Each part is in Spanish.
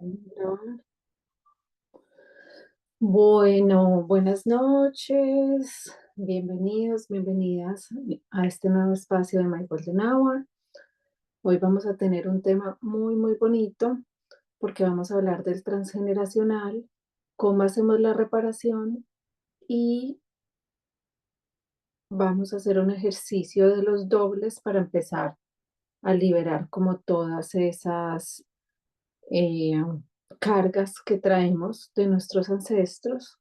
No. Bueno, buenas noches, bienvenidos, bienvenidas a este nuevo espacio de My Golden Hour. Hoy vamos a tener un tema muy, muy bonito porque vamos a hablar del transgeneracional, cómo hacemos la reparación y vamos a hacer un ejercicio de los dobles para empezar a liberar como todas esas eh, cargas que traemos de nuestros ancestros,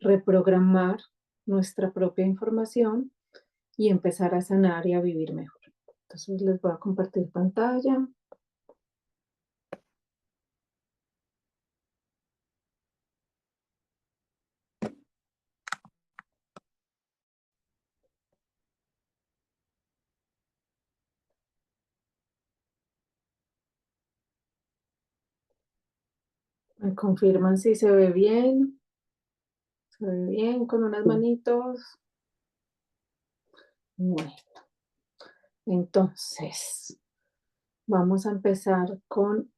reprogramar nuestra propia información y empezar a sanar y a vivir mejor. Entonces les voy a compartir pantalla. Me confirman si se ve bien. Se ve bien con unas manitos. Bueno, entonces vamos a empezar con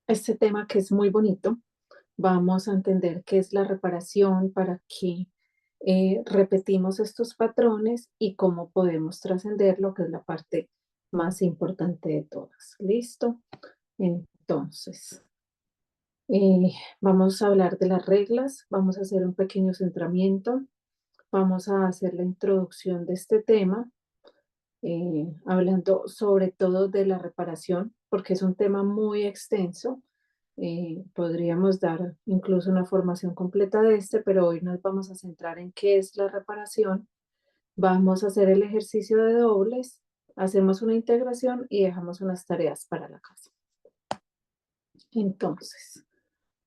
este tema que es muy bonito. Vamos a entender qué es la reparación, para qué repetimos estos patrones y cómo podemos trascenderlo, que es la parte más importante de todas. ¿Listo? Entonces, vamos a hablar de las reglas, vamos a hacer un pequeño centramiento, vamos a hacer la introducción de este tema, hablando sobre todo de la reparación, porque es un tema muy extenso. Podríamos dar incluso una formación completa de este, pero hoy nos vamos a centrar en qué es la reparación. Vamos a hacer el ejercicio de dobles, hacemos una integración y dejamos unas tareas para la casa. Entonces,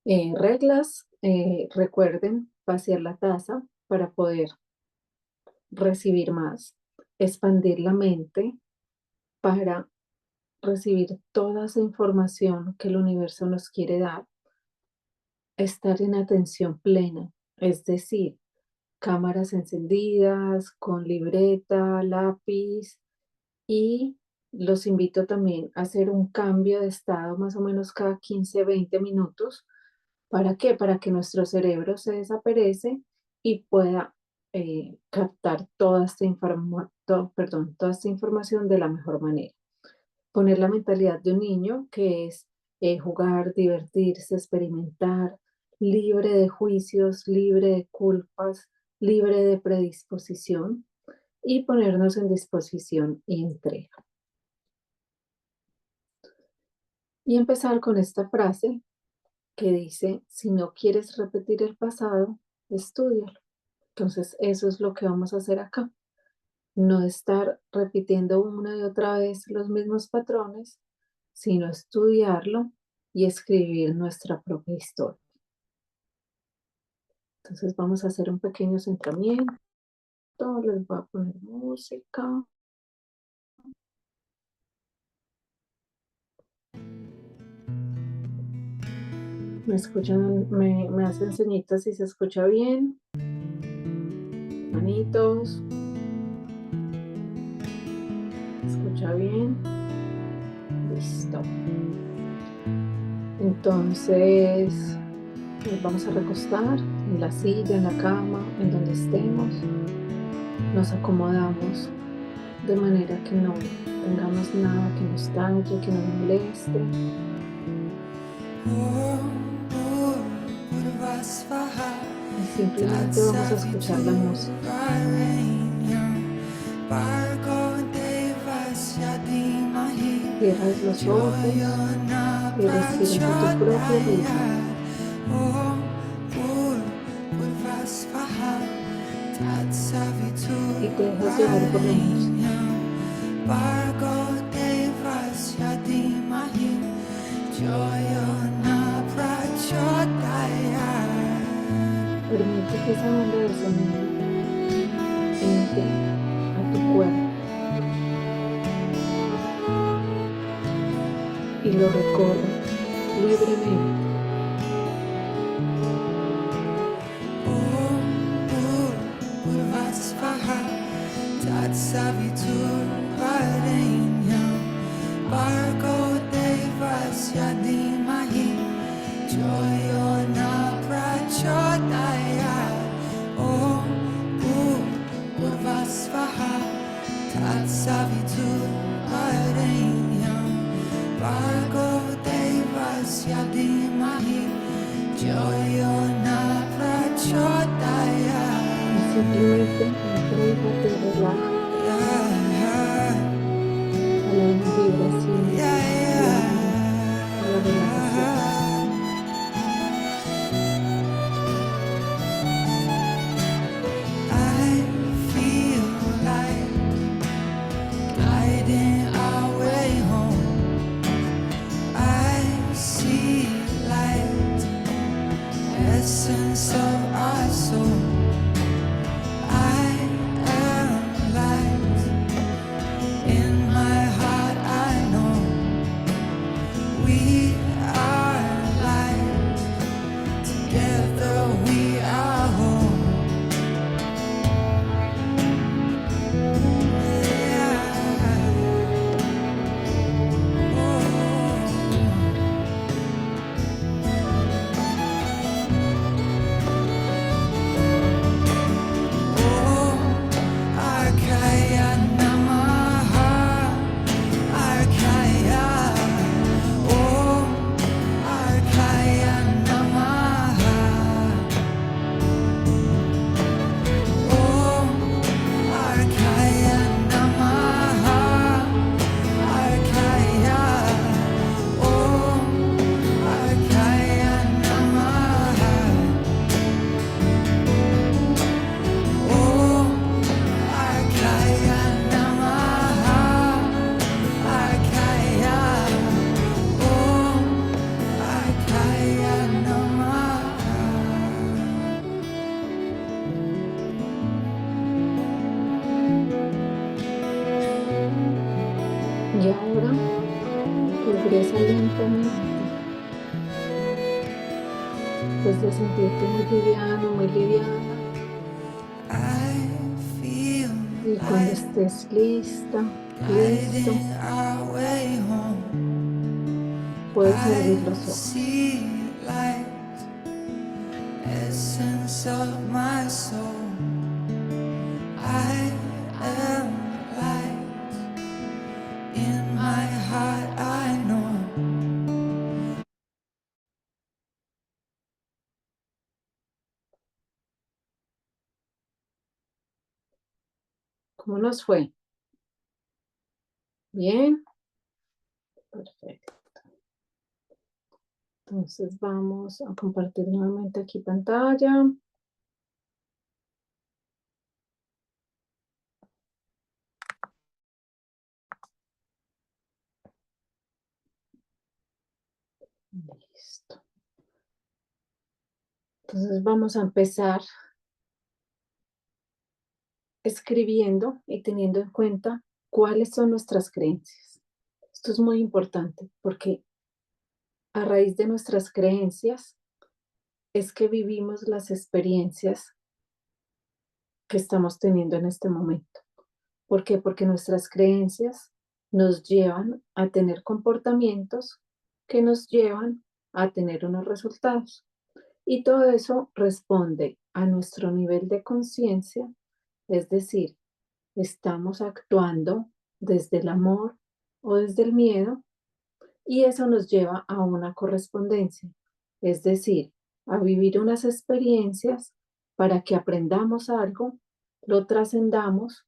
reglas, recuerden vaciar la taza para poder recibir más, expandir la mente para recibir toda esa información que el universo nos quiere dar, estar en atención plena, es decir, cámaras encendidas, con libreta, lápiz, y los invito también a hacer un cambio de estado más o menos cada 15, 20 minutos. ¿Para qué? Para que nuestro cerebro se desaperece y pueda captar toda esta información de la mejor manera. Poner la mentalidad de un niño, que es jugar, divertirse, experimentar, libre de juicios, libre de culpas, libre de predisposición, y ponernos en disposición y entrega. Y empezar con esta frase que dice: si no quieres repetir el pasado, estúdialo. Entonces, eso es lo que vamos a hacer acá. No estar repitiendo una y otra vez los mismos patrones, sino estudiarlo y escribir nuestra propia historia. Entonces, vamos a hacer un pequeño centramiento. Les voy a poner música. Me escuchan, me hacen señitas si se escucha bien. Manitos. ¿Escucha bien? Listo. Entonces, nos vamos a recostar en la silla, en la cama, en donde estemos. Nos acomodamos de manera que no tengamos nada que nos dañe, que nos moleste. Y simplemente vamos a escuchar la música. Cierras los ojos y respiras a tu propio ritmo. Y te dejas llevar por la música. Permite que esa onda de sonido entre a tu cuerpo y lo recorra libremente. Y simplemente entrégate, relájate a la vibración del amor, a la relajación. Essence of our soul, I am light. In my heart, I know we are light. Together, we are whole. Y ahora regresa lentamente, después de sentirte muy liviano, muy liviana. Y cuando estés lista, listo, puedes abrir los ojos. Essence of my soul, I am light. In my heart, I know. ¿Cómo nos fue? ¿Bien? Perfecto. Entonces vamos a compartir nuevamente aquí pantalla. Listo. Entonces vamos a empezar escribiendo y teniendo en cuenta cuáles son nuestras creencias. Esto es muy importante porque a raíz de nuestras creencias es que vivimos las experiencias que estamos teniendo en este momento. ¿Por qué? Porque nuestras creencias nos llevan a tener comportamientos que nos llevan a tener unos resultados. Y todo eso responde a nuestro nivel de conciencia, es decir, estamos actuando desde el amor o desde el miedo, y eso nos lleva a una correspondencia, es decir, a vivir unas experiencias para que aprendamos algo, lo trascendamos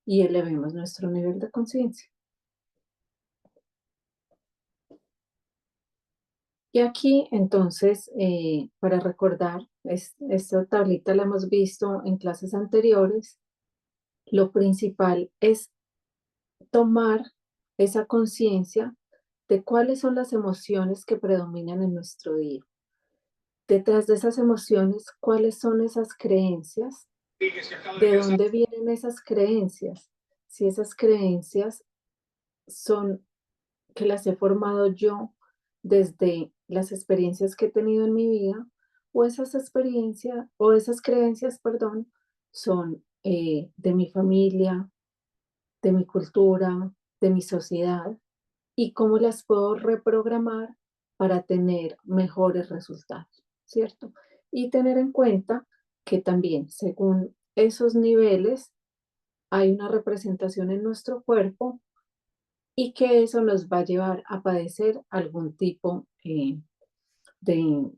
y elevemos nuestro nivel de conciencia. Y aquí entonces, para recordar, esta tablita la hemos visto en clases anteriores, lo principal es tomar esa conciencia de cuáles son las emociones que predominan en nuestro día. Detrás de esas emociones, cuáles son esas creencias, de dónde vienen esas creencias. Si esas creencias son que las he formado yo desde las experiencias que he tenido en mi vida, o esas experiencias, o esas creencias, perdón, son de mi familia, de mi cultura, de mi sociedad, y cómo las puedo reprogramar para tener mejores resultados, ¿cierto? Y tener en cuenta que también según esos niveles hay una representación en nuestro cuerpo y que eso nos va a llevar a padecer algún tipo de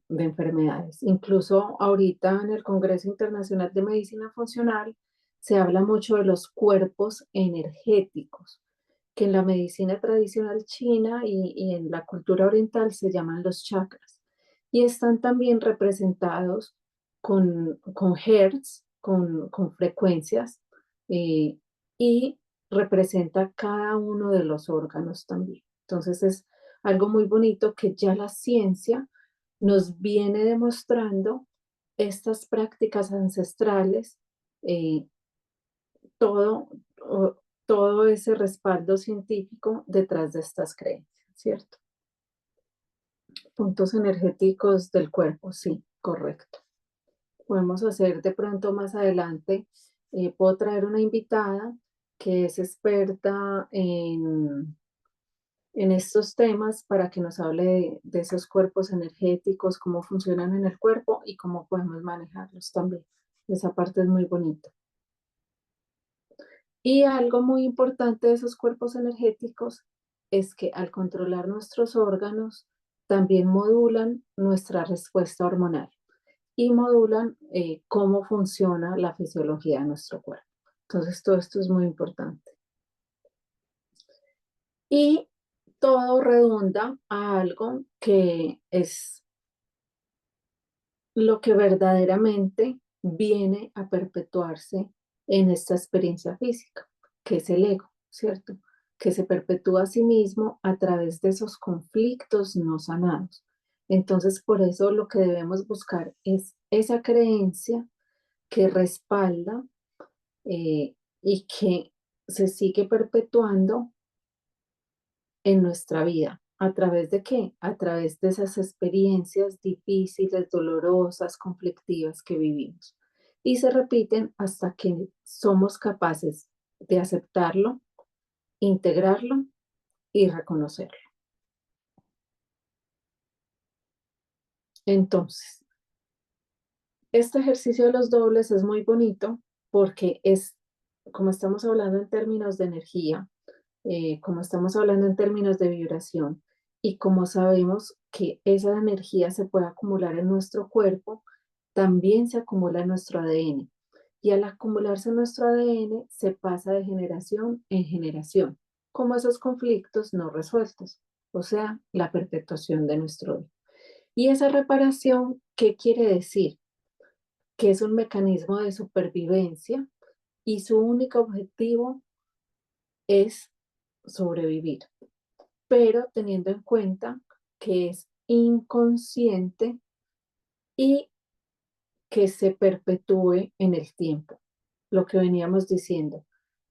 enfermedades. Incluso ahorita en el Congreso Internacional de Medicina Funcional se habla mucho de los cuerpos energéticos, que en la medicina tradicional china y en la cultura oriental se llaman los chakras. Y están también representados con hertz, con frecuencias, eh, y representa cada uno de los órganos también. Entonces es algo muy bonito que ya la ciencia nos viene demostrando estas prácticas ancestrales, eh, todo, todo ese respaldo científico detrás de estas creencias, ¿cierto? Puntos energéticos del cuerpo, sí, correcto. Podemos hacer de pronto más adelante, puedo traer una invitada que es experta en estos temas para que nos hable de esos cuerpos energéticos, cómo funcionan en el cuerpo y cómo podemos manejarlos también. Esa parte es muy bonita. Y algo muy importante de esos cuerpos energéticos es que al controlar nuestros órganos, también modulan nuestra respuesta hormonal y modulan cómo funciona la fisiología de nuestro cuerpo. Entonces, todo esto es muy importante. Y todo redunda a algo que es lo que verdaderamente viene a perpetuarse en esta experiencia física, que es el ego, ¿cierto? Que se perpetúa a sí mismo a través de esos conflictos no sanados. Entonces, por eso lo que debemos buscar es esa creencia que respalda y que se sigue perpetuando en nuestra vida. ¿A través de qué? A través de esas experiencias difíciles, dolorosas, conflictivas que vivimos. Y se repiten hasta que somos capaces de aceptarlo, integrarlo y reconocerlo. Entonces, este ejercicio de los dobles es muy bonito porque es, como estamos hablando en términos de energía, como estamos hablando en términos de vibración, y como sabemos que esa energía se puede acumular en nuestro cuerpo, también se acumula en nuestro ADN. Y al acumularse en nuestro ADN, se pasa de generación en generación, como esos conflictos no resueltos, o sea, la perpetuación de nuestro yo. Y esa reparación, ¿qué quiere decir? Que es un mecanismo de supervivencia y su único objetivo es sobrevivir, pero teniendo en cuenta que es inconsciente y que se perpetúe en el tiempo. Lo que veníamos diciendo,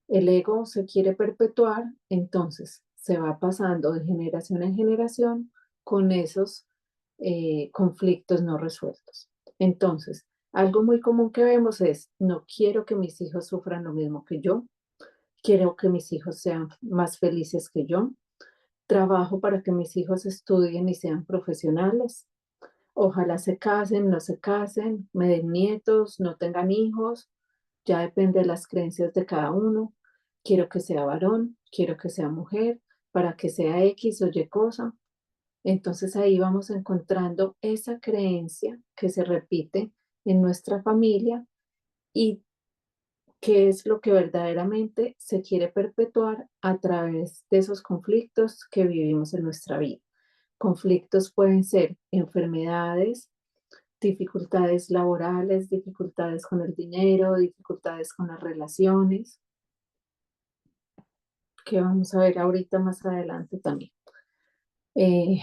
el ego se quiere perpetuar, entonces se va pasando de generación en generación con esos conflictos no resueltos. Entonces, algo muy común que vemos es, no quiero que mis hijos sufran lo mismo que yo, quiero que mis hijos sean más felices que yo, trabajo para que mis hijos estudien y sean profesionales. Ojalá se casen, no se casen, me den nietos, no tengan hijos. Ya depende de las creencias de cada uno. Quiero que sea varón, quiero que sea mujer, para que sea X o Y cosa. Entonces ahí vamos encontrando esa creencia que se repite en nuestra familia y qué es lo que verdaderamente se quiere perpetuar a través de esos conflictos que vivimos en nuestra vida. Conflictos pueden ser enfermedades, dificultades laborales, dificultades con el dinero, dificultades con las relaciones, que vamos a ver ahorita más adelante también. Eh,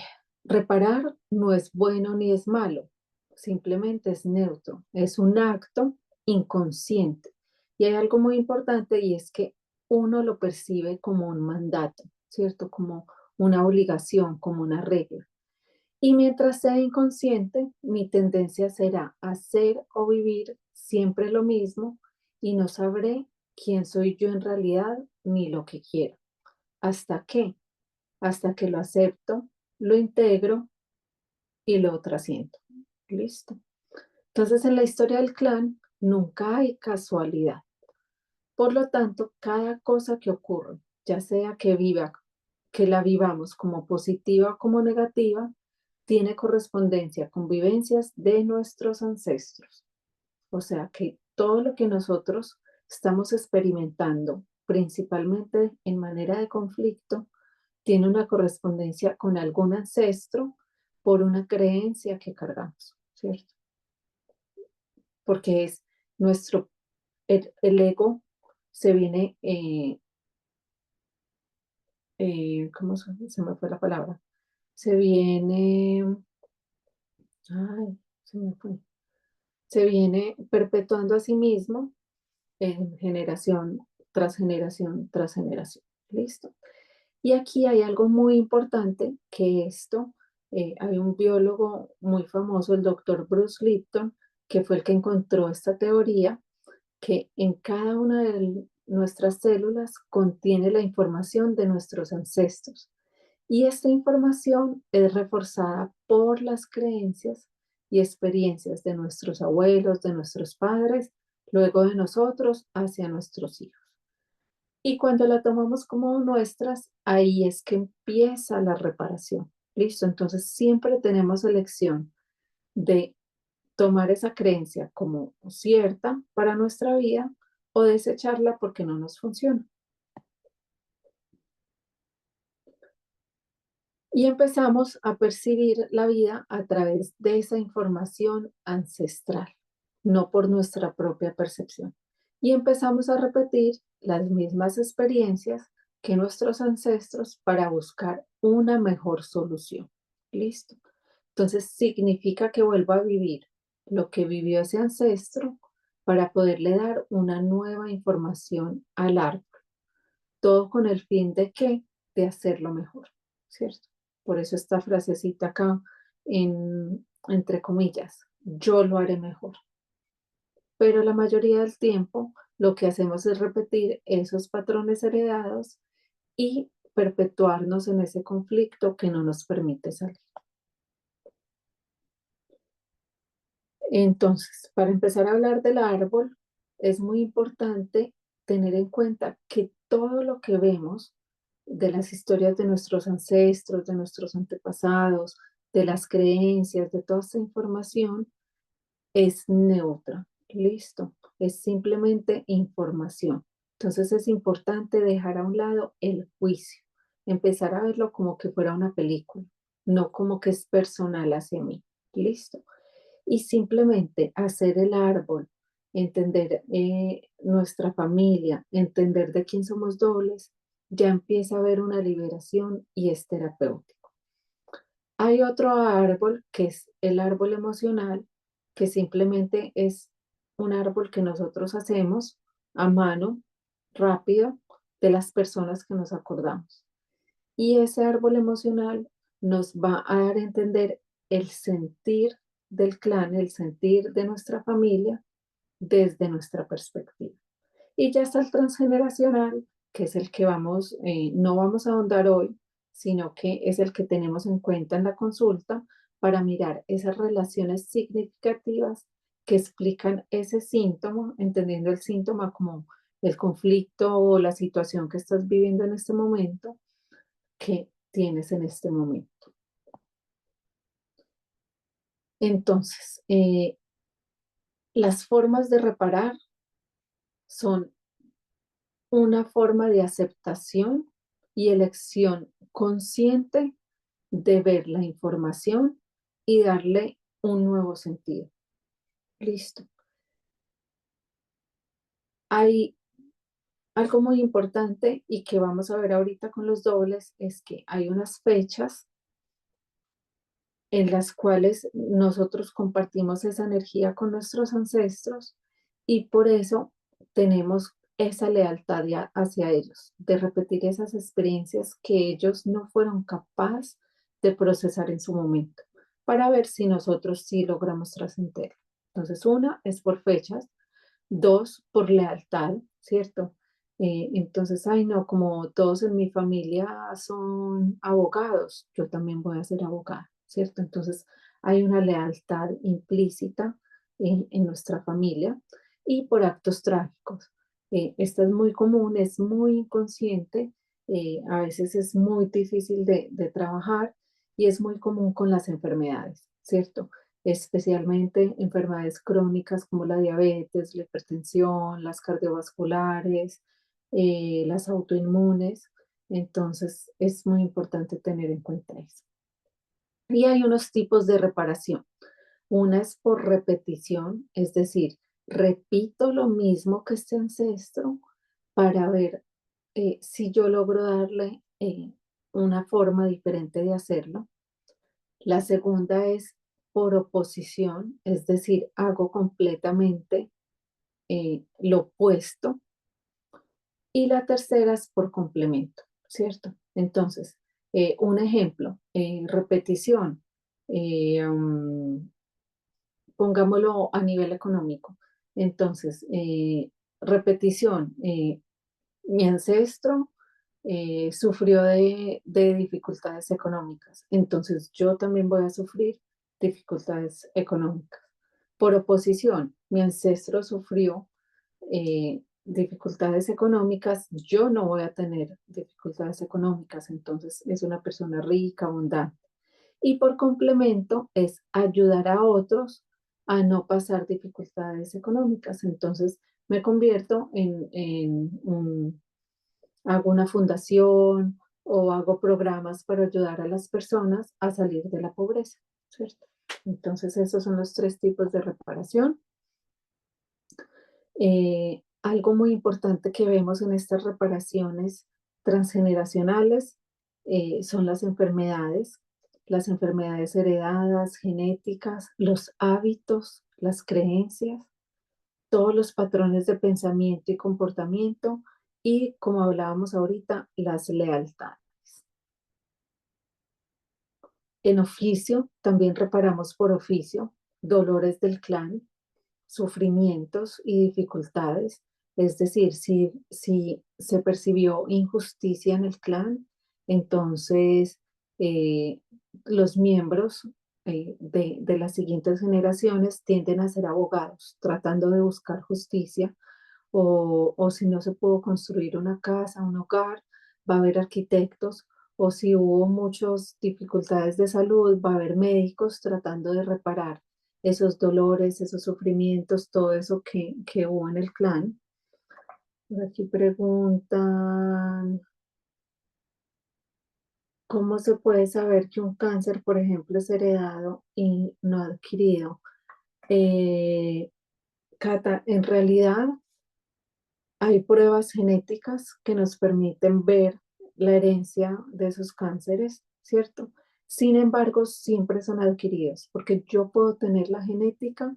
Reparar no es bueno ni es malo, simplemente es neutro, es un acto inconsciente. Y hay algo muy importante y es que uno lo percibe como un mandato, ¿cierto? Como una obligación, como una regla. Y mientras sea inconsciente, mi tendencia será hacer o vivir siempre lo mismo y no sabré quién soy yo en realidad ni lo que quiero. ¿Hasta qué? Hasta que lo acepto, lo integro y lo trasciendo. Listo. Entonces, en la historia del clan nunca hay casualidad. Por lo tanto, cada cosa que ocurre, ya sea que la vivamos como positiva o como negativa, tiene correspondencia con vivencias de nuestros ancestros. O sea que todo lo que nosotros estamos experimentando, principalmente en manera de conflicto, tiene una correspondencia con algún ancestro por una creencia que cargamos, ¿cierto? Porque es nuestro, el ego se viene, ¿cómo se me fue la palabra? Se viene, ay, se me fue. Se viene perpetuando a sí mismo en generación tras generación tras generación. ¿Listo? Y aquí hay algo muy importante que esto, hay un biólogo muy famoso, el doctor Bruce Lipton, que fue el que encontró esta teoría, que en cada una de nuestras células contiene la información de nuestros ancestros. Y esta información es reforzada por las creencias y experiencias de nuestros abuelos, de nuestros padres, luego de nosotros hacia nuestros hijos. Y cuando la tomamos como nuestras, ahí es que empieza la reparación. ¿Listo? Entonces siempre tenemos elección de tomar esa creencia como cierta para nuestra vida o desecharla porque no nos funciona. Y empezamos a percibir la vida a través de esa información ancestral, no por nuestra propia percepción. Y empezamos a repetir las mismas experiencias que nuestros ancestros para buscar una mejor solución. ¿Listo? Entonces significa que vuelvo a vivir lo que vivió ese ancestro para poderle dar una nueva información al árbol. Todo con el fin de qué? De hacerlo mejor, ¿cierto? Por eso esta frasecita acá, entre comillas, yo lo haré mejor. Pero la mayoría del tiempo lo que hacemos es repetir esos patrones heredados y perpetuarnos en ese conflicto que no nos permite salir. Entonces, para empezar a hablar del árbol, es muy importante tener en cuenta que todo lo que vemos de las historias de nuestros ancestros, de nuestros antepasados, de las creencias, de toda esta información, es neutra, listo, es simplemente información. Entonces es importante dejar a un lado el juicio, empezar a verlo como que fuera una película, no como que es personal hacia mí, listo. Y simplemente hacer el árbol, entender nuestra familia, entender de quién somos dobles, ya empieza a haber una liberación y es terapéutico. Hay otro árbol que es el árbol emocional, que simplemente es un árbol que nosotros hacemos a mano, rápido, de las personas que nos acordamos. Y ese árbol emocional nos va a dar a entender el sentir del clan, el sentir de nuestra familia desde nuestra perspectiva. Y ya está el transgeneracional, que es el que no vamos a ahondar hoy, sino que es el que tenemos en cuenta en la consulta para mirar esas relaciones significativas que explican ese síntoma, entendiendo el síntoma como el conflicto o la situación que estás viviendo en este momento, que tienes en este momento. Entonces, las formas de reparar son una forma de aceptación y elección consciente de ver la información y darle un nuevo sentido. Listo. Hay algo muy importante y que vamos a ver ahorita con los dobles, es que hay unas fechas en las cuales nosotros compartimos esa energía con nuestros ancestros y por eso tenemos esa lealtad hacia ellos, de repetir esas experiencias que ellos no fueron capaces de procesar en su momento, para ver si nosotros sí logramos trascender. Entonces, una es por fechas, dos, por lealtad, ¿cierto? Entonces, ay, no, como todos en mi familia son abogados, yo también voy a ser abogada, ¿cierto? Entonces, hay una lealtad implícita en nuestra familia y por actos trágicos. Esta es muy común, es muy inconsciente, a veces es muy difícil de trabajar y es muy común con las enfermedades, ¿cierto? Especialmente enfermedades crónicas como la diabetes, la hipertensión, las cardiovasculares, las autoinmunes. Entonces es muy importante tener en cuenta eso. Y hay unos tipos de reparación. Una es por repetición, es decir, repito lo mismo que este ancestro para ver si yo logro darle una forma diferente de hacerlo. La segunda es por oposición, es decir, hago completamente lo opuesto. Y la tercera es por complemento, ¿cierto? Entonces, un ejemplo, repetición, eh, um, pongámoslo a nivel económico. Entonces, repetición, mi ancestro sufrió de dificultades económicas, entonces yo también voy a sufrir dificultades económicas. Por oposición, mi ancestro sufrió dificultades económicas, yo no voy a tener dificultades económicas, entonces es una persona rica, abundante. Y por complemento es ayudar a otros a no pasar dificultades económicas. Entonces me convierto hago una fundación o hago programas para ayudar a las personas a salir de la pobreza, ¿cierto? Entonces esos son los tres tipos de reparación. Algo muy importante que vemos en estas reparaciones transgeneracionales son las enfermedades heredadas, genéticas, los hábitos, las creencias, todos los patrones de pensamiento y comportamiento y, como hablábamos ahorita, las lealtades. En oficio, también reparamos por oficio dolores del clan, sufrimientos y dificultades. Es decir, si se percibió injusticia en el clan, entonces eh, los miembros de las siguientes generaciones tienden a ser abogados, tratando de buscar justicia, o si no se pudo construir una casa, un hogar, va a haber arquitectos, o si hubo muchas dificultades de salud, va a haber médicos tratando de reparar esos dolores, esos sufrimientos, todo eso que hubo en el clan. Por aquí preguntan, ¿cómo se puede saber que un cáncer, por ejemplo, es heredado y no adquirido? Eh, Cata, en realidad hay pruebas genéticas que nos permiten ver la herencia de esos cánceres, ¿cierto? Sin embargo, siempre son adquiridos, porque yo puedo tener la genética,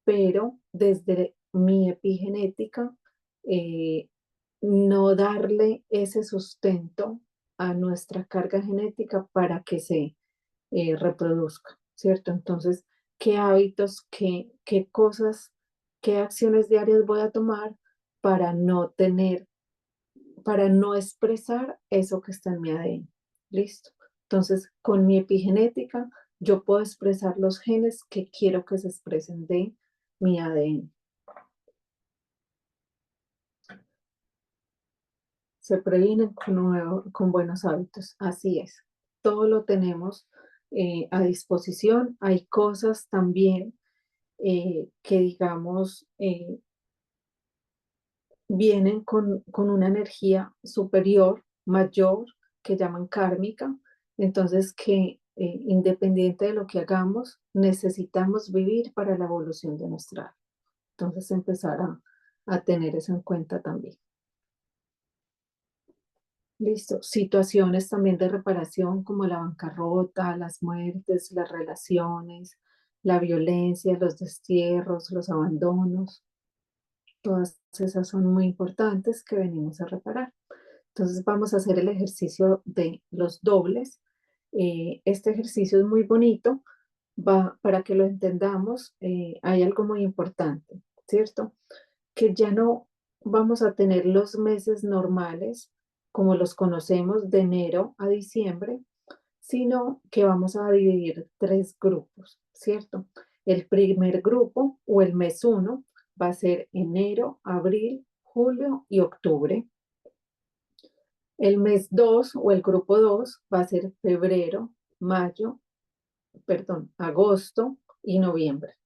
pero desde mi epigenética, eh, no darle ese sustento a nuestra carga genética para que se reproduzca, ¿cierto? Entonces, ¿qué hábitos, qué cosas, qué acciones diarias voy a tomar para no tener, para no expresar eso que está en mi ADN? ¿Listo? Entonces, con mi epigenética, yo puedo expresar los genes que quiero que se expresen de mi ADN. Se previenen con buenos hábitos. Así es. Todo lo tenemos a disposición. Hay cosas también que, digamos, vienen con una energía superior, mayor, que llaman kármica. Entonces, que independiente de lo que hagamos, necesitamos vivir para la evolución de nuestra alma. Entonces, empezar a tener eso en cuenta también. Listo. Situaciones también de reparación como la bancarrota, las muertes, las relaciones, la violencia, los destierros, los abandonos. Todas esas son muy importantes que venimos a reparar. Entonces vamos a hacer el ejercicio de los dobles. Este ejercicio es muy bonito. Para que lo entendamos, hay algo muy importante, ¿cierto? Que ya no vamos a tener los meses normales como los conocemos de enero a diciembre, sino que vamos a dividir tres grupos. ¿cierto? El primer grupo o el mes 1 va a ser enero, abril, julio y octubre. El mes 2 o el grupo 2 va a ser febrero, agosto y noviembre.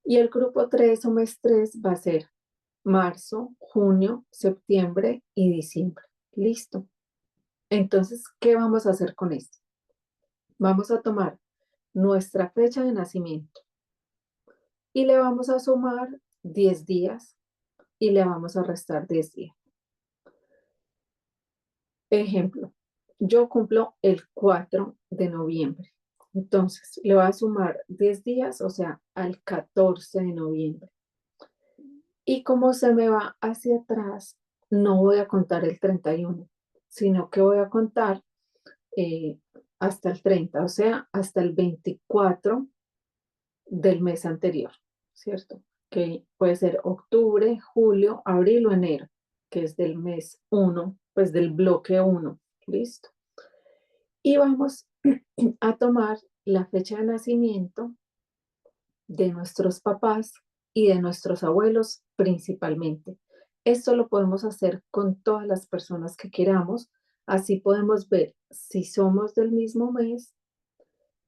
Y el grupo 3 o mes 3 va a ser marzo, junio, septiembre y diciembre. Listo. Entonces, ¿qué vamos a hacer con esto? Vamos a tomar nuestra fecha de nacimiento y le vamos a sumar 10 días y le vamos a restar 10 días. Ejemplo, yo cumplo el 4 de noviembre. Entonces, le voy a sumar 10 días, o sea, al 14 de noviembre. Y como se me va hacia atrás, no voy a contar el 31, sino que voy a contar eh, hasta el 30, o sea, hasta el 24 del mes anterior, ¿cierto? Que puede ser octubre, julio, abril o enero, que es del mes 1, pues del bloque 1, ¿listo? Y vamos a tomar la fecha de nacimiento de nuestros papás y de nuestros abuelos principalmente. Esto lo podemos hacer con todas las personas que queramos, así podemos ver si somos del mismo mes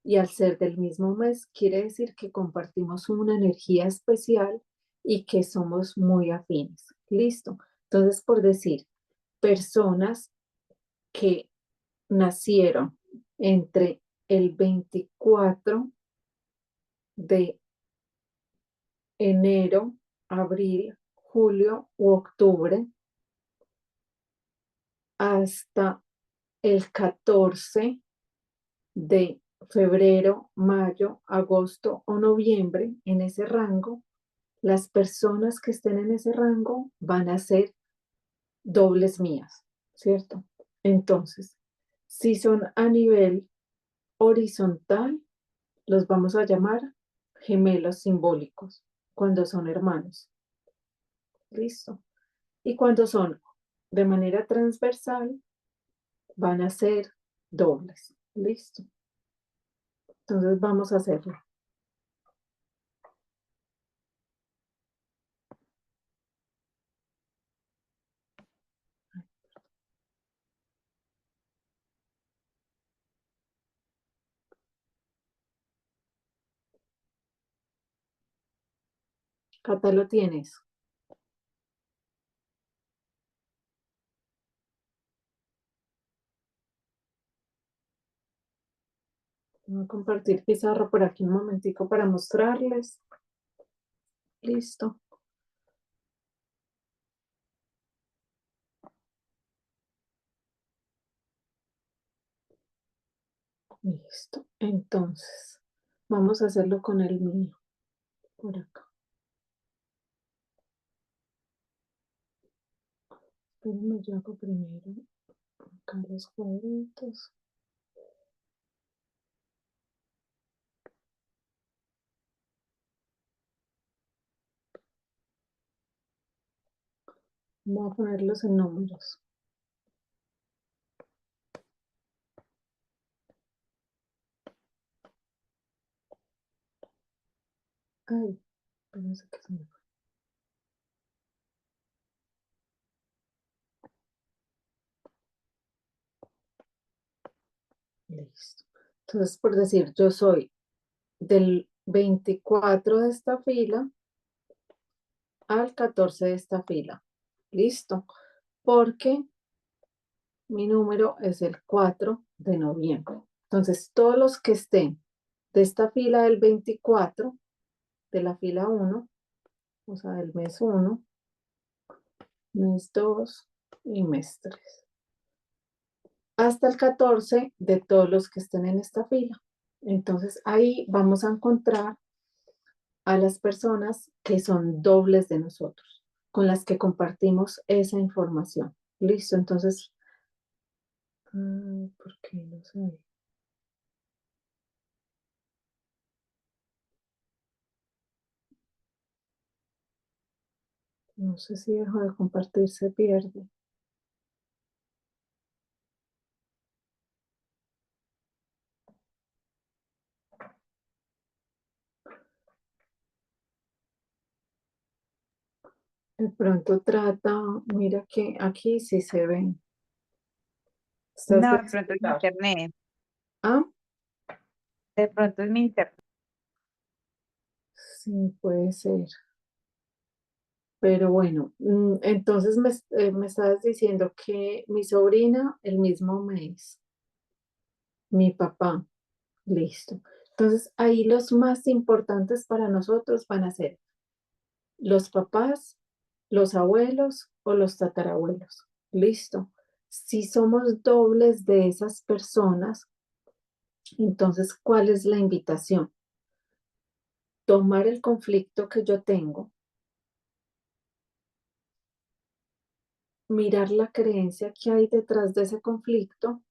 y al ser del mismo mes quiere decir que compartimos una energía especial y que somos muy afines. Listo. Entonces, por decir, personas que nacieron entre el 24 de enero, abril, julio u octubre hasta el 14 de febrero, mayo, agosto o noviembre, en ese rango, las personas que estén en ese rango van a ser dobles mías, ¿cierto? Entonces, si son a nivel horizontal, los vamos a llamar gemelos simbólicos, cuando son hermanos. Listo. Y cuando son de manera transversal, van a ser dobles. Listo. Entonces vamos a hacerlo. Cata, lo tienes. Voy a compartir pizarra por aquí un momentico para mostrarles. Listo. Listo. Entonces, vamos a hacerlo con el mío. Por acá. Espérenme, yo hago primero acá los cuadritos. Voy a ponerlos en números. Ay, no sé qué se me fue. Listo. Entonces, por decir, yo soy del 24 de esta fila al 14 de esta fila. Listo. Porque mi número es el 4 de noviembre. Entonces, todos los que estén de esta fila del 24, de la fila 1, o sea, del mes 1, mes 2 y mes 3, hasta el 14 de todos los que estén en esta fila. Entonces, ahí vamos a encontrar a las personas que son dobles de nosotros, con las que compartimos esa información. Listo, entonces, ¿por qué no sé? No sé si dejo de compartir, se pierde. De pronto trata, mira que aquí sí se ven. Estás No, de de pronto es mi celular. internet. Ah, De pronto es mi internet. sí, puede ser. Pero bueno, entonces me estabas diciendo que mi sobrina el mismo mes, mi papá, listo. Entonces ahí los más importantes para nosotros van a ser los papás, los abuelos o los tatarabuelos. Listo. Si somos dobles de esas personas, entonces, ¿cuál es la invitación? Tomar el conflicto que yo tengo, mirar la creencia que hay detrás de ese conflicto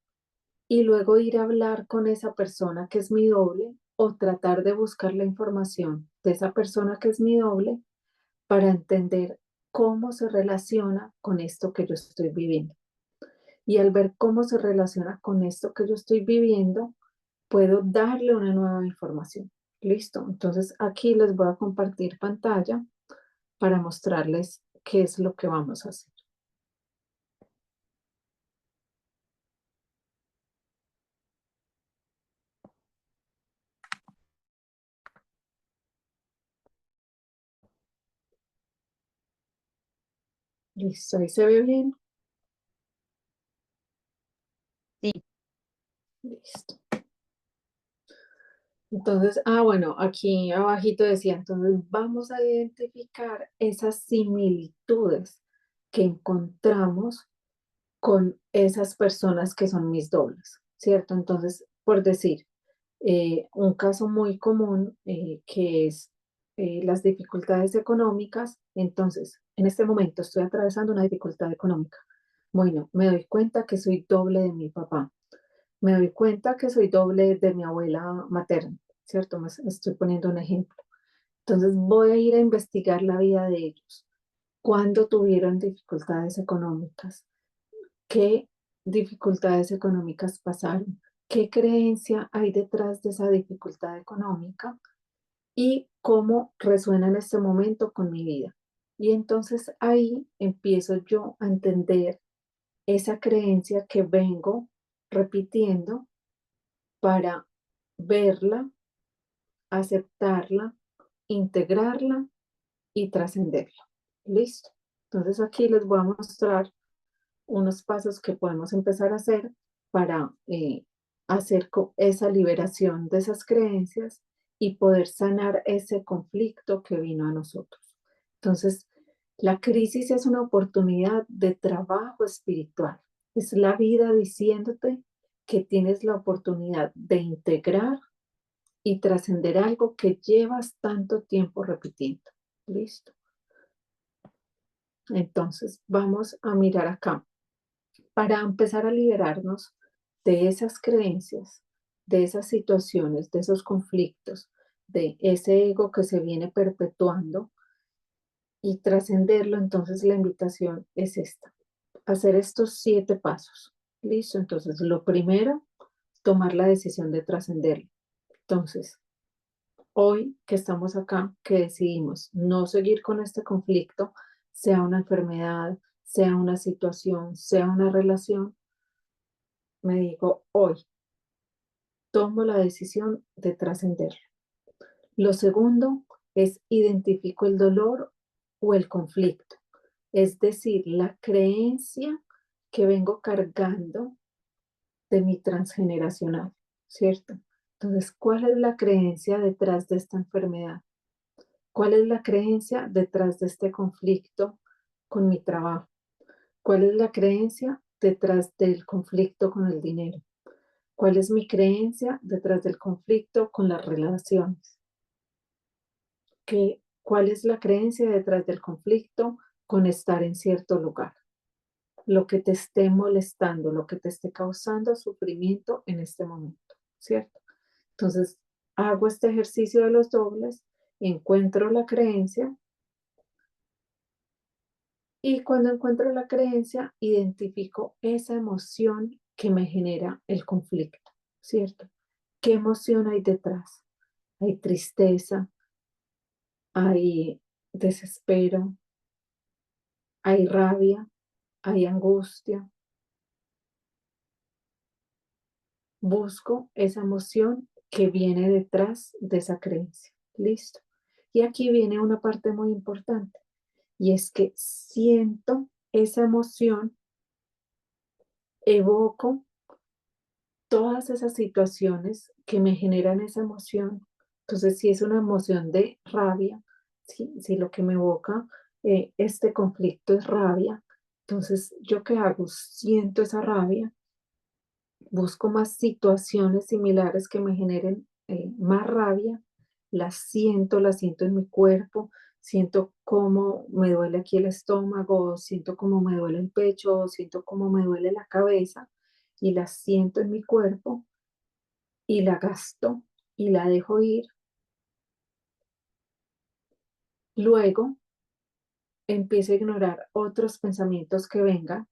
y luego ir a hablar con esa persona que es mi doble o tratar de buscar la información de esa persona que es mi doble para entender cómo se relaciona con esto que yo estoy viviendo. Y al ver cómo se relaciona con esto que yo estoy viviendo, puedo darle una nueva información. Listo. Entonces aquí les voy a compartir pantalla para mostrarles qué es lo que vamos a hacer. Listo, ahí se ve bien. Sí, Listo. Entonces, bueno, aquí abajito decía, entonces vamos a identificar esas similitudes que encontramos con esas personas que son mis dobles, ¿cierto? Entonces, por decir, un caso muy común que es las dificultades económicas. Entonces, en este momento estoy atravesando una dificultad económica. Bueno, me doy cuenta que soy doble de mi papá. Me doy cuenta que soy doble de mi abuela materna, ¿cierto? Me estoy poniendo un ejemplo. Entonces voy a ir a investigar la vida de ellos. ¿Cuándo tuvieron dificultades económicas? ¿Qué dificultades económicas pasaron? ¿Qué creencia hay detrás de esa dificultad económica? ¿Y cómo resuena en este momento con mi vida? Y entonces ahí empiezo yo a entender esa creencia que vengo repitiendo para verla, aceptarla, integrarla y trascenderla. Listo. Entonces aquí les voy a mostrar unos pasos que podemos empezar a hacer para hacer esa liberación de esas creencias y poder sanar ese conflicto que vino a nosotros. Entonces, la crisis es una oportunidad de trabajo espiritual. Es la vida diciéndote que tienes la oportunidad de integrar y trascender algo que llevas tanto tiempo repitiendo. Listo. Entonces, vamos a mirar acá para empezar a liberarnos de esas creencias, de esas situaciones, de esos conflictos, de ese ego que se viene perpetuando y trascenderlo. Entonces, la invitación es esta: hacer estos 7 pasos. Listo. Entonces, lo primero, tomar la decisión de trascenderlo. Entonces, hoy que estamos acá, que decidimos no seguir con este conflicto, sea una enfermedad, sea una situación, sea una relación, me digo, hoy tomo la decisión de trascenderlo. Lo segundo es identifico el dolor o el conflicto, es decir, la creencia que vengo cargando de mi transgeneracional, ¿cierto? Entonces, ¿cuál es la creencia detrás de esta enfermedad? ¿Cuál es la creencia detrás de este conflicto con mi trabajo? ¿Cuál es la creencia detrás del conflicto con el dinero? ¿Cuál es mi creencia detrás del conflicto con las relaciones? ¿Cuál es la creencia detrás del conflicto con estar en cierto lugar? Lo que te esté molestando, lo que te esté causando sufrimiento en este momento, ¿cierto? Entonces, hago este ejercicio de los dobles, encuentro la creencia y cuando encuentro la creencia, identifico esa emoción que me genera el conflicto, ¿cierto? ¿Qué emoción hay detrás? Hay tristeza, hay desespero, hay rabia, hay angustia. Busco esa emoción que viene detrás de esa creencia. Listo. Y aquí viene una parte muy importante, y es que siento esa emoción, evoco todas esas situaciones que me generan esa emoción. Entonces, si es una emoción de rabia, si lo que me evoca este conflicto es rabia, entonces, ¿yo qué hago? Siento esa rabia, busco más situaciones similares que me generen más rabia, las siento en mi cuerpo, siento cómo me duele aquí el estómago, siento cómo me duele el pecho, siento cómo me duele la cabeza y las siento en mi cuerpo y la gasto y la dejo ir. Luego empiezo a ignorar otros pensamientos que vengan.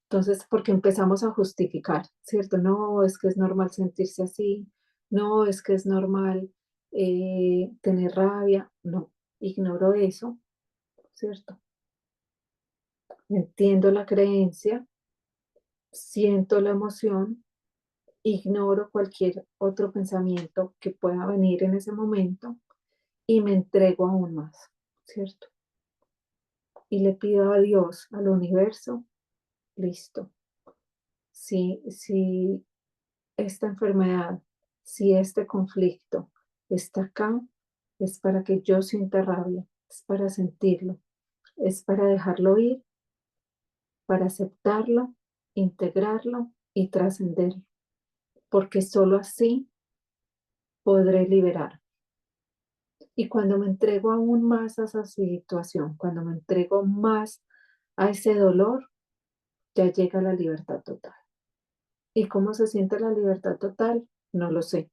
Entonces, porque empezamos a justificar, ¿cierto? No, es que es normal sentirse así, no, es que es normal tener rabia, no, ignoro eso, ¿cierto? Entiendo la creencia, siento la emoción, ignoro cualquier otro pensamiento que pueda venir en ese momento y me entrego aún más, ¿cierto? Y le pido a Dios, al universo, listo. Si esta enfermedad, si este conflicto está acá, es para que yo sienta rabia, es para sentirlo, es para dejarlo ir, para aceptarlo, integrarlo y trascenderlo, porque solo así podré liberar. Y cuando me entrego aún más a esa situación, cuando me entrego más a ese dolor, ya llega la libertad total. ¿Y cómo se siente la libertad total? No lo sé.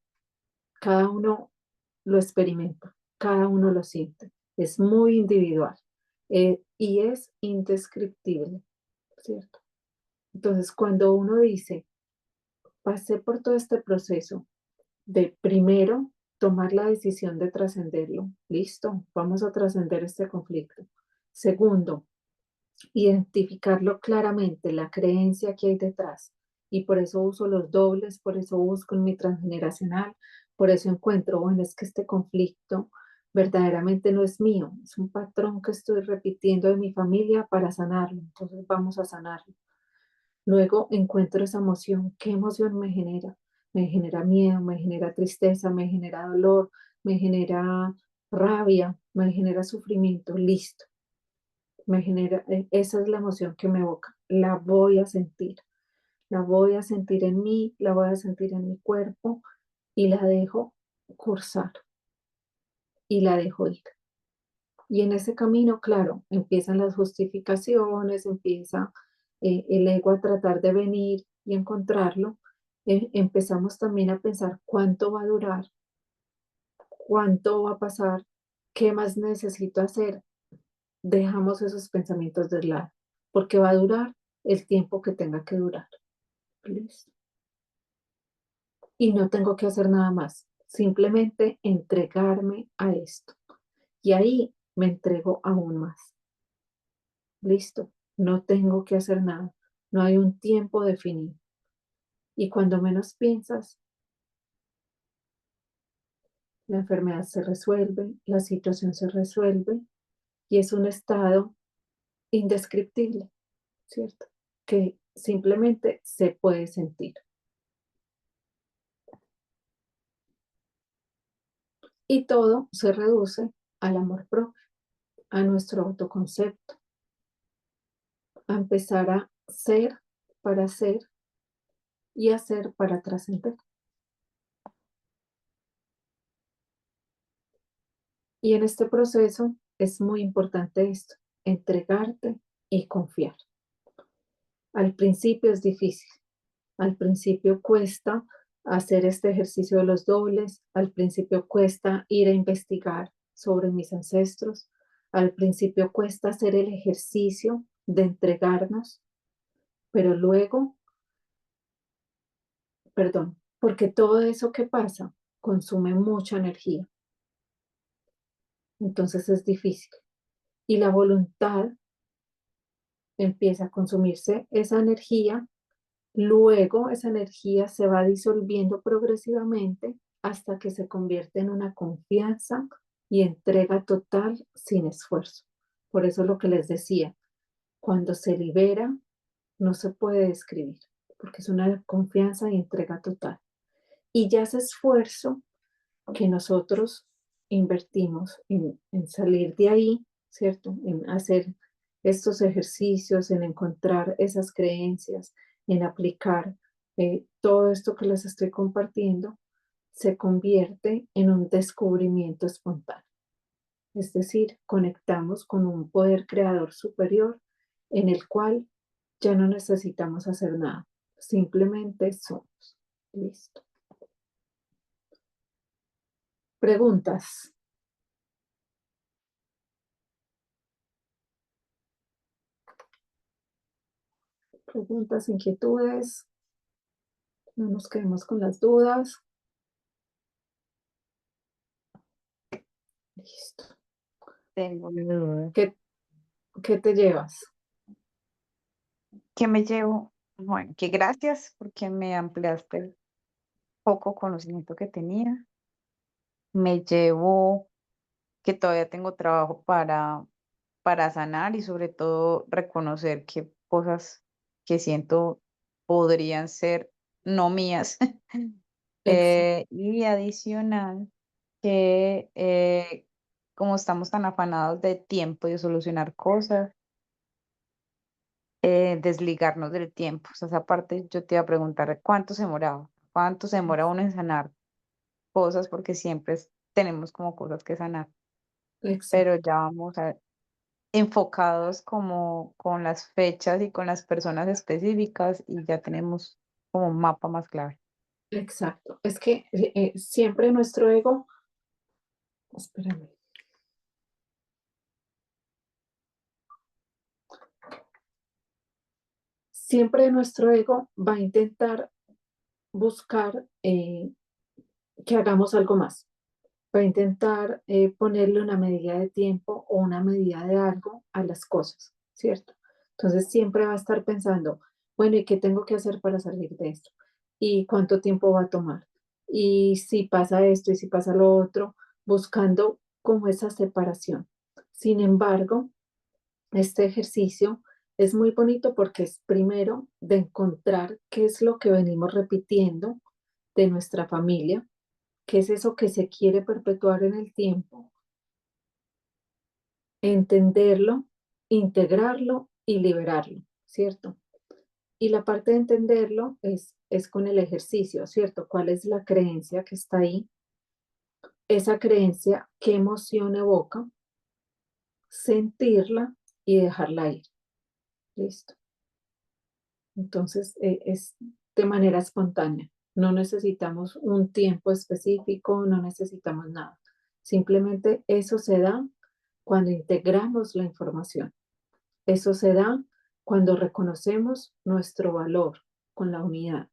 Cada uno lo experimenta, cada uno lo siente. Es muy individual y es indescriptible, ¿cierto? Entonces, cuando uno dice, pasé por todo este proceso de primero tomar la decisión de trascenderlo, listo, vamos a trascender este conflicto. Segundo, identificarlo claramente, la creencia que hay detrás. Y por eso uso los dobles, por eso busco en mi transgeneracional, por eso encuentro, bueno, es que este conflicto verdaderamente no es mío, es un patrón que estoy repitiendo de mi familia para sanarlo, entonces vamos a sanarlo. Luego encuentro esa emoción, ¿qué emoción me genera? Me genera miedo, me genera tristeza, me genera dolor, me genera rabia, me genera sufrimiento, listo me genera, esa es la emoción que me evoca, la voy a sentir en mí, la voy a sentir en mi cuerpo y la dejo cursar y la dejo ir. Y en ese camino, claro, empiezan las justificaciones, empieza el ego a tratar de venir y encontrarlo. Empezamos también a pensar cuánto va a durar, cuánto va a pasar, qué más necesito hacer. Dejamos esos pensamientos de lado, porque va a durar el tiempo que tenga que durar. Listo. Y no tengo que hacer nada más, simplemente entregarme a esto. Y ahí me entrego aún más. Listo, no tengo que hacer nada, no hay un tiempo definido. Y cuando menos piensas, la enfermedad se resuelve, la situación se resuelve y es un estado indescriptible, ¿cierto? Que simplemente se puede sentir. Y todo se reduce al amor propio, a nuestro autoconcepto, a empezar a ser para ser y hacer para trascender. Y en este proceso es muy importante esto, entregarte y confiar. Al principio es difícil, al principio cuesta hacer este ejercicio de los dobles, al principio cuesta ir a investigar sobre mis ancestros, al principio cuesta hacer el ejercicio de entregarnos, pero luego, perdón, porque todo eso que pasa consume mucha energía, entonces es difícil. Y la voluntad empieza a consumirse esa energía, luego esa energía se va disolviendo progresivamente hasta que se convierte en una confianza y entrega total sin esfuerzo. Por eso lo que les decía, cuando se libera, no se puede describir, porque es una confianza y entrega total. Y ya ese esfuerzo que nosotros invertimos en salir de ahí, ¿cierto? En hacer estos ejercicios, en encontrar esas creencias, en aplicar todo esto que les estoy compartiendo, se convierte en un descubrimiento espontáneo. Es decir, conectamos con un poder creador superior en el cual ya no necesitamos hacer nada, simplemente somos. Listo. Preguntas. Preguntas, inquietudes. No nos quedemos con las dudas. Listo. Tengo una duda. ¿Qué te llevas? ¿Qué me llevo? Bueno, que gracias porque me ampliaste el poco conocimiento que tenía. Me llevo que todavía tengo trabajo para sanar y sobre todo reconocer que cosas que siento podrían ser no mías. Exacto, Y adicional que como estamos tan afanados de tiempo y de solucionar cosas, desligarnos del tiempo. O sea, esa parte yo te iba a preguntar, ¿cuánto se demoraba? ¿Cuánto se demora uno en sanar cosas? Porque siempre tenemos como cosas que sanar, exacto, pero ya vamos enfocados como con las fechas y con las personas específicas y ya tenemos como un mapa más claro. exacto. Es que siempre nuestro ego, espérame, siempre nuestro ego va a intentar buscar que hagamos algo más. Va a intentar ponerle una medida de tiempo o una medida de algo a las cosas, ¿cierto? Entonces siempre va a estar pensando, bueno, ¿y qué tengo que hacer para salir de esto? ¿Y cuánto tiempo va a tomar? ¿Y si pasa esto y si pasa lo otro? Buscando como esa separación. Sin embargo, este ejercicio es muy bonito porque es primero de encontrar qué es lo que venimos repitiendo de nuestra familia, qué es eso que se quiere perpetuar en el tiempo, entenderlo, integrarlo y liberarlo, ¿cierto? Y la parte de entenderlo es con el ejercicio, ¿cierto? ¿Cuál es la creencia que está ahí? Esa creencia, ¿qué emoción evoca? Sentirla y dejarla ir. Listo. Entonces, es de manera espontánea. No necesitamos un tiempo específico, no necesitamos nada. Simplemente eso se da cuando integramos la información. Eso se da cuando reconocemos nuestro valor con la unidad,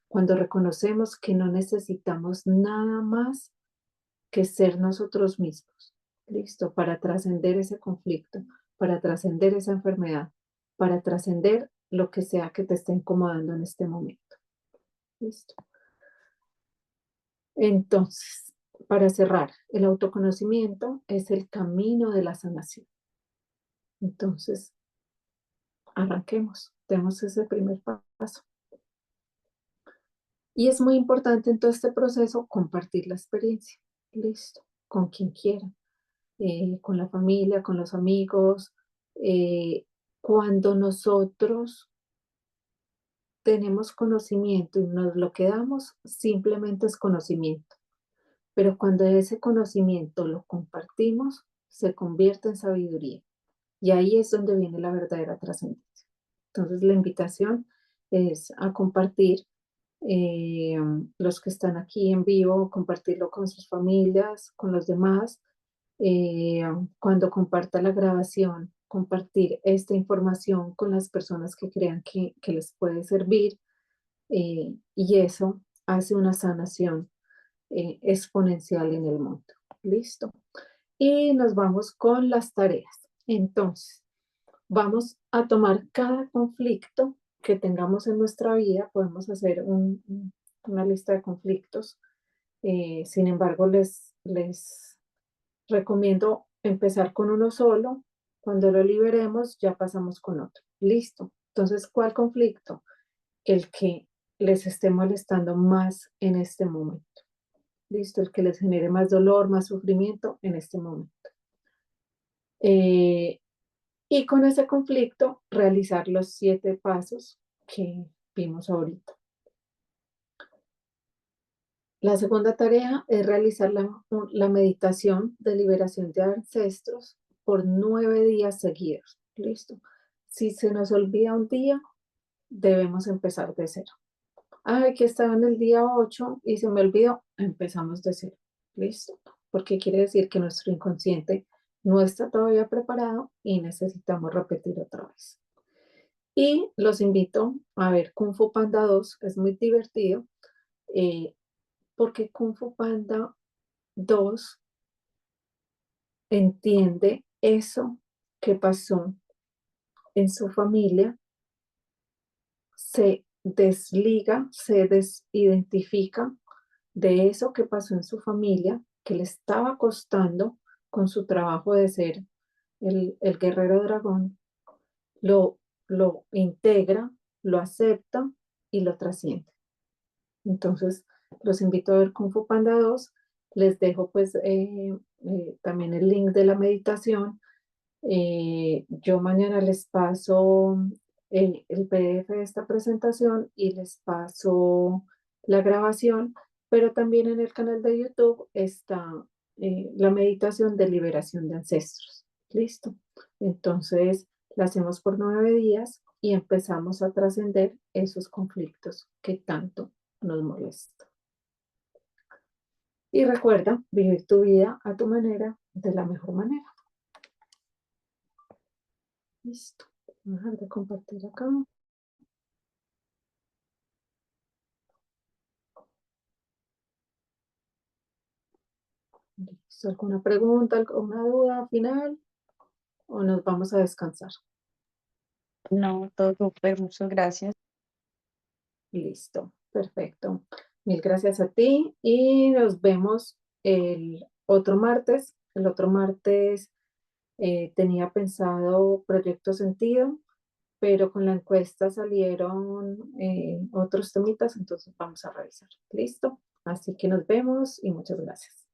cuando reconocemos que no necesitamos nada más que ser nosotros mismos, listo, para trascender ese conflicto, para trascender esa enfermedad, para trascender lo que sea que te esté incomodando en este momento. Listo. Entonces, para cerrar, el autoconocimiento es el camino de la sanación. Entonces, arranquemos, demos ese primer paso. Y es muy importante en todo este proceso compartir la experiencia, listo, con quien quiera, con la familia, con los amigos. Cuando nosotros tenemos conocimiento y nos lo quedamos, simplemente es conocimiento. Pero cuando ese conocimiento lo compartimos, se convierte en sabiduría. Y ahí es donde viene la verdadera trascendencia. Entonces, la invitación es a compartir eh, los que están aquí en vivo, compartirlo con sus familias, con los demás. eh, Cuando comparta la grabación, compartir esta información con las personas que crean que les puede servir, y eso hace una sanación exponencial en el mundo. ¿Listo? Y nos vamos con las tareas. Entonces, vamos a tomar cada conflicto que tengamos en nuestra vida, podemos hacer una lista de conflictos. Sin embargo, les recomiendo empezar con uno solo. Cuando lo liberemos, ya pasamos con otro. Listo. Entonces, ¿cuál conflicto? El que les esté molestando más en este momento. Listo, el que les genere más dolor, más sufrimiento en este momento. Y con ese conflicto, realizar los 7 pasos que vimos ahorita. La segunda tarea es realizar la meditación de liberación de ancestros por 9 días seguidos. Listo. Si se nos olvida un día, debemos empezar de cero. Ay, que estaba en el día 8 y se me olvidó, empezamos de cero. Listo. Porque quiere decir que nuestro inconsciente no está todavía preparado y necesitamos repetir otra vez. Y los invito a ver Kung Fu Panda 2, es muy divertido, porque Kung Fu Panda 2 entiende eso que pasó en su familia, se desliga, se desidentifica de eso que pasó en su familia, que le estaba costando con su trabajo de ser el guerrero dragón, lo integra, lo acepta y lo trasciende. Entonces, los invito a ver Kung Fu Panda 2. Les dejo pues también el link de la meditación. Yo mañana les paso el PDF de esta presentación y les paso la grabación, pero también en el canal de YouTube está la meditación de liberación de ancestros. ¿Listo? Entonces, la hacemos por 9 días y empezamos a trascender esos conflictos que tanto nos molestan. Y recuerda vivir tu vida a tu manera, de la mejor manera. Listo. Voy a dejar de compartir acá. Listo. ¿Alguna pregunta, alguna duda final? ¿O nos vamos a descansar? No, todo súper, muchas gracias. Listo. Perfecto. Mil gracias a ti y nos vemos el otro martes. El otro martes tenía pensado Proyecto Sentido, pero con la encuesta salieron otros temitas, entonces vamos a revisar. ¿Listo? Así que nos vemos y muchas gracias.